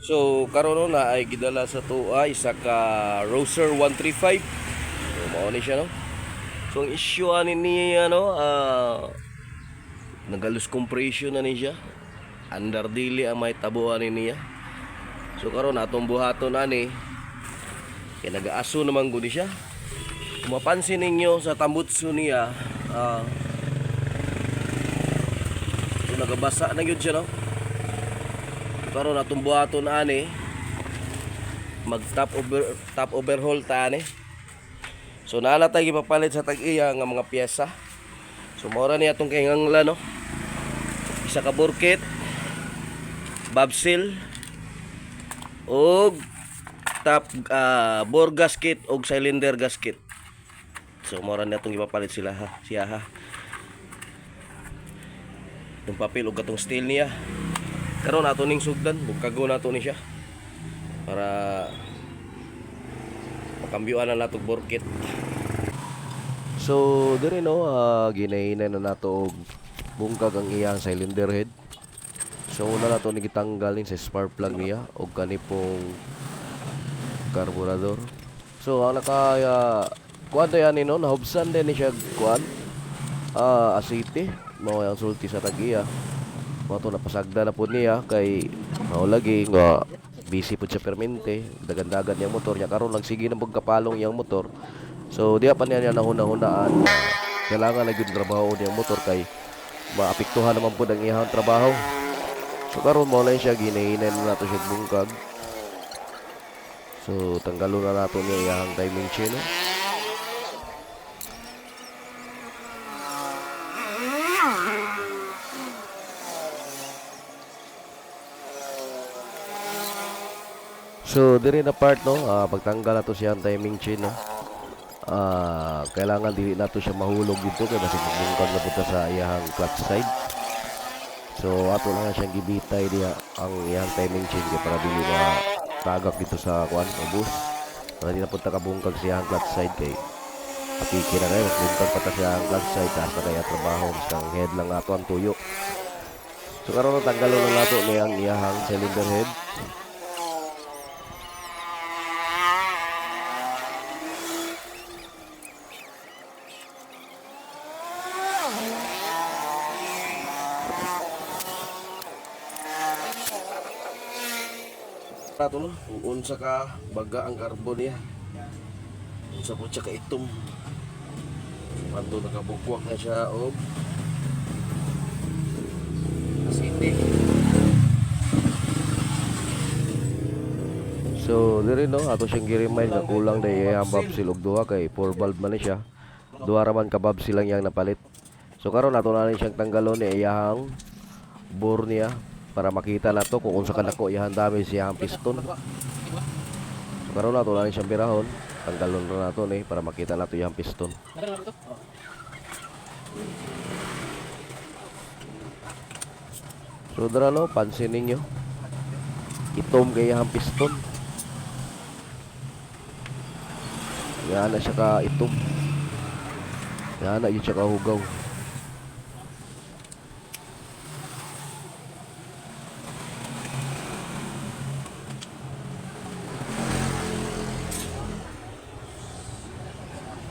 So karon na ay gidala sa tuwa isa ka Roser 135. So mao ni siya no. So ang issue ani ni ano nagalus compression na ni siya. Under dili ang may tabuan ni niya. So karon atong buhaton ani kay nag-aaso naman gud siya. Kung mapansin ninyo sa tambutso niya so nagabasa na gyud siya no. Karon atong buhaton ani mag top overhaul ta ani. So naala tay gipapalit sa tag-iya nga mga piyesa. So mora ni atong kingangla no. Isa ka burkit, valve seal og top bore gasket og cylinder gasket. So mora ni atong gipapalit sila siya ha. Yung papel og katong steel niya. Karon nato ning sugdan, bugkago nato ni siya para makambyoan na nato burkit. So dire no ginahinay na nato og bungkag ang iyang cylinder head. So una nato ni gitanggal ning sa spark plug niya og kani pong carburetor. So ang naka kuan to yan no, nahubsan din ni siya kuan asite mo ang sulti sa tag-iya. Mo to napasagda na pud niya kay mao lagi nga busy pud sa permente, dagan-dagan yang motor niya karon lang sige na pagkapalong yang motor. So diya pa niya nahuna-hunaan. Kailangan na gyud trabaho niyang motor kay maapektuhan naman pud ang iyang trabaho. So karon mo lang siya ginahinay na nato siya bungkag. So tanggalon na nato niya iyang timing chain. No? So diri na part no, pagtanggal nato siya ang timing chain no. Kailangan dili nato siya mahulog dito kay basig magbungkag na punta sa iyang clutch side. So ato lang siyang gibitay diha ang iyang timing chain kay para dili na tagak dito sa kuan ubos. Para di na punta kabungkag sa iyang clutch side kay pakikira na magbungkag pa ta sa iyang clutch side taas na kaya trabaho sa head lang ato ang tuyo. So karon tanggalon na nato ni ang iyang cylinder head. Rato no, kung unsa ka baga ang carbon niya. Unsa po siya ka itom. Panto nakabukwak na siya og asiti. So diri no, ato siyang gi-remind nga kulang day ang valve seal og duha kay 4 valve man ni siya. Duha ra man ka valve seal lang yang napalit. So karon nato na ni siyang tanggalon ni iyang bore niya para makita nato kung unsa kanako iyang damage siyang piston. So karon nato na ni siyang birahon, tanggalon na nato ni para makita nato iyang piston. So dara no, pansin ninyo. Itom kay iyang piston. Yan na siya ka itom. Yan na yun siya ka hugaw.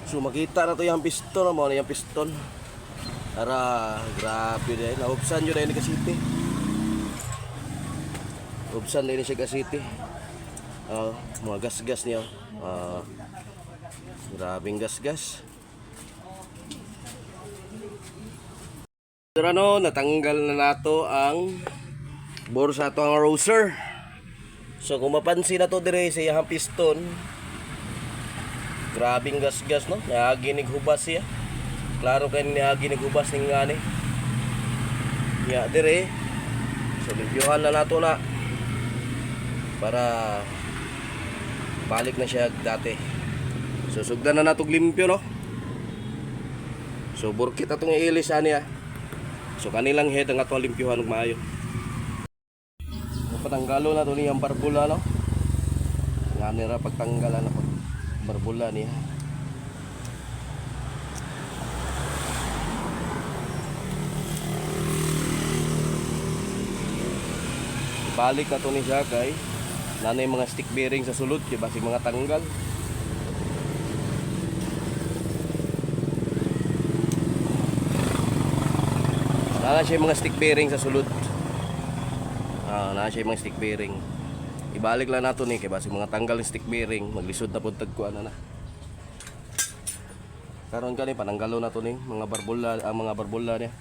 So makita na to yung piston, mo na yung piston. Ara, grabe din. Naubsan yun na yun kasiti. Ubsan na yun siya kasiti. Mga gas-gas niya. Grabing gas-gas. So ano, natanggal na nato ang bore sa ato ang Roser. So kung mapansin na to dire sa iyang piston, grabing gas-gas no, naginig hubas siya. Klaro kay naginig hubas ning ngani. Ya dire. So limpyuhan na nato na para balik na siya dati. So sugdan na nato limpyo no. So burkit atong iilis ani. So kanilang head ang atong limpyuhan og maayo. So patanggalo na to niyang barbula no. Ngani ra pagtanggalan na barbula niya. Balik na to ni siya kay Nanay mga stick bearing sa sulod kay basig mga tanggal. Nana siya mga stick bearing sa sulod. Nana siya mga stick bearing. Ibalik lang nato ni kay basig mga tanggal ng stick bearing, maglisod na pud tagkuan na. Karon kani pananggalo na to ning mga barbola, ang mga barbola niya.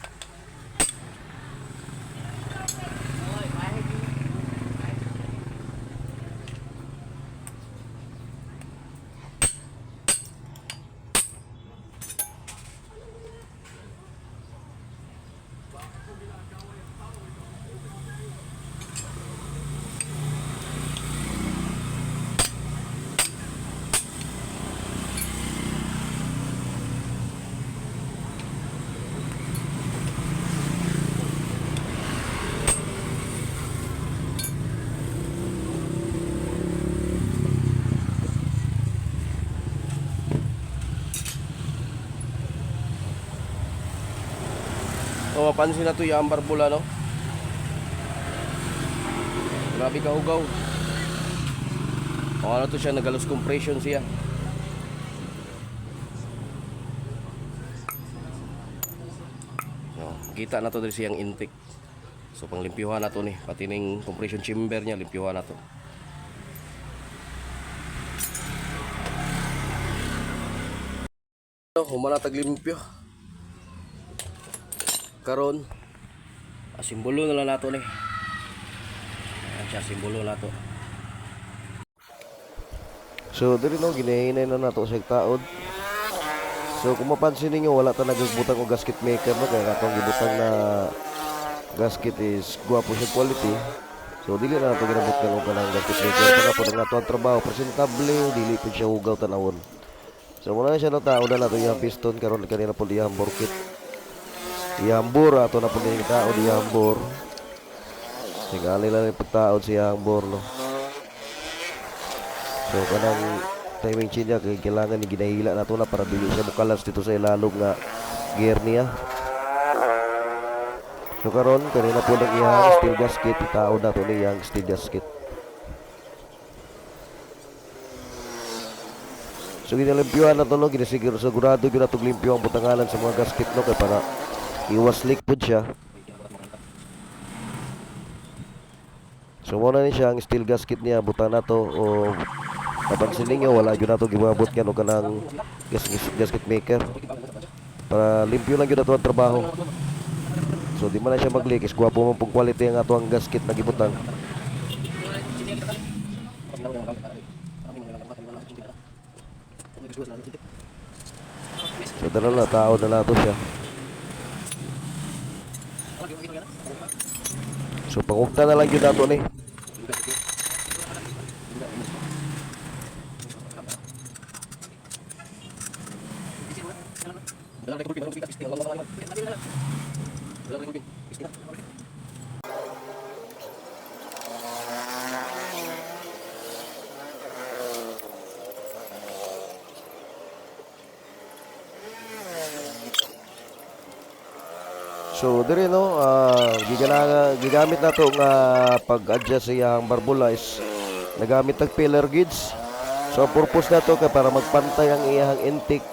O mapansin na to yung barbola, no? Grabe ka ugaw. O ano to siya, nagalos compression siya. So, kita na to din siyang intake. So panglimpyuhan na to ni, pati ning compression chamber niya, limpyuhan na to. Humana taglimpyo. Karon simbolo na lang nato ni. Ayan siya, simbolo nato. So diri no ginahinay na nato sa taod. So kung mapansin niyo wala ta nagbutang og gasket maker no kay atong gibutang na gasket is guwapo siya quality. So dili na nato ginabot kan og kanang gasket maker para po ang ato ang trabaho presentable, dili pud siya ugaw tanawon. So muna siya na taod na nato yung piston karon kanina po diyang borkit. Ihambor ato na po ni tao di hambor. Sigali lang yung pagtaod siya hambor no. So kanang timing change niya kay kailangan ni ginahila nato na para dili siya mukalas dito sa ilalog nga gear niya. So karon kanina po nang iyang steel gasket itaod na to ni iyang steel gasket. So ginalimpyuhan na to no, sigurado gyud na to limpyo ang butangalan sa mga gasket no kay para iwas leak po siya. So muna ni siya ang steel gasket niya butang na to o napansin ninyo wala yun na to gimabot yan o kanang gasket maker para limpyo lang yun na to ang trabaho. So di man na siya mag-leak is guwapo mo pong quality ang ato ang gasket na gibutang. So dala na tao na nato siya. So pangukta na lang yun nato ni. So dire no, gigamit na to nga pag-adjust sa iyang barbola is nagamit ng pillar gauge. So ang purpose na to kay para magpantay ang iyang intake,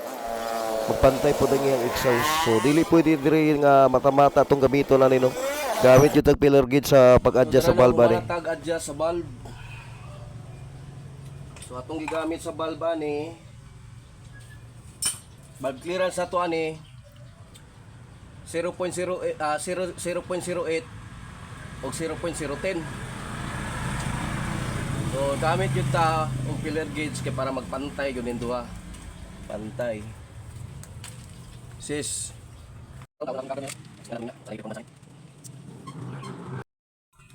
magpantay po ang iyang exhaust. So dili pwede dire nga mata-mata tong gamito na nino. Gamit yung tag pillar gauge sa pag-adjust sa valve ni. Tag-adjust sa valve. So atong gigamit sa valve ni valve clearance sa to ani 0.08 o 0.010. So gamit yun ta og pillar gauge kay para magpantay gyud duha. Pantay. Sis.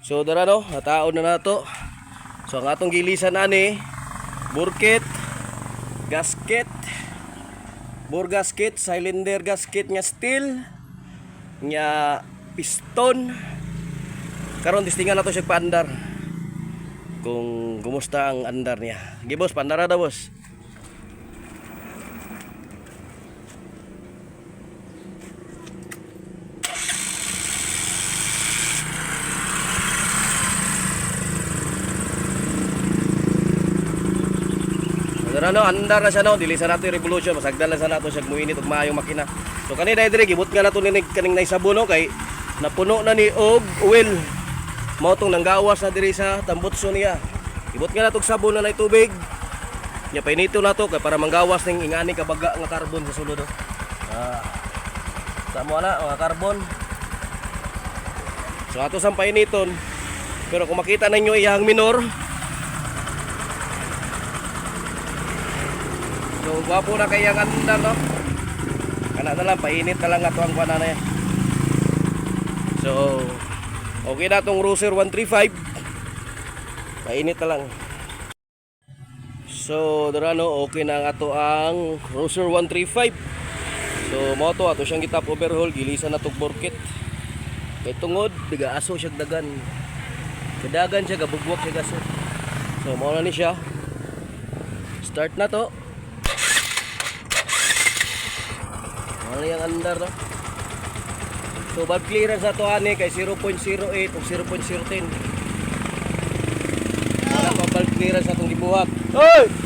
So dara no, nataon na nato. So ang atong gilisan ani burkit, gasket, bore gasket, cylinder gasket nga steel, nya piston. Karon testingan nato siya paandar. Kung kumusta ang andar niya. Gi boss, paandar da boss. dara no, andar na siya no, dili sa nato yung revolution, masagdan lang sa nato siya muinit ug maayong makina. So kanina dire gibot nga nato ni kaning naisabo no kay napuno na ni og oil. Mao tong nanggawas na diri sa tambutso niya. Gibot nga nato og sabon na nay tubig. Nya painito na to kay para manggawas ning ingani kabaga nga carbon sa sulod. Samo na mga carbon. So ato sang painiton. Pero kung makita ninyo iyang minor. So gwapo na kay iyang andar no. Kana na lang painit na lang ato ang kuan na. So okay na tong Ruser 135. Painit na lang. So darano okay na nga to ang Ruser 135. So mo to ato siyang gitap overhaul, gilisan na tog borkit. Kay tungod diga-aso siya dagan. Kadagan siya gabugwak siya gaso. So mo na ni siya. Start na to. Ano yung andar no? So valve clearance sa to ani kay 0.08 o 0.010. Wala pa valve clearance sa itong gibuhat. Hoy!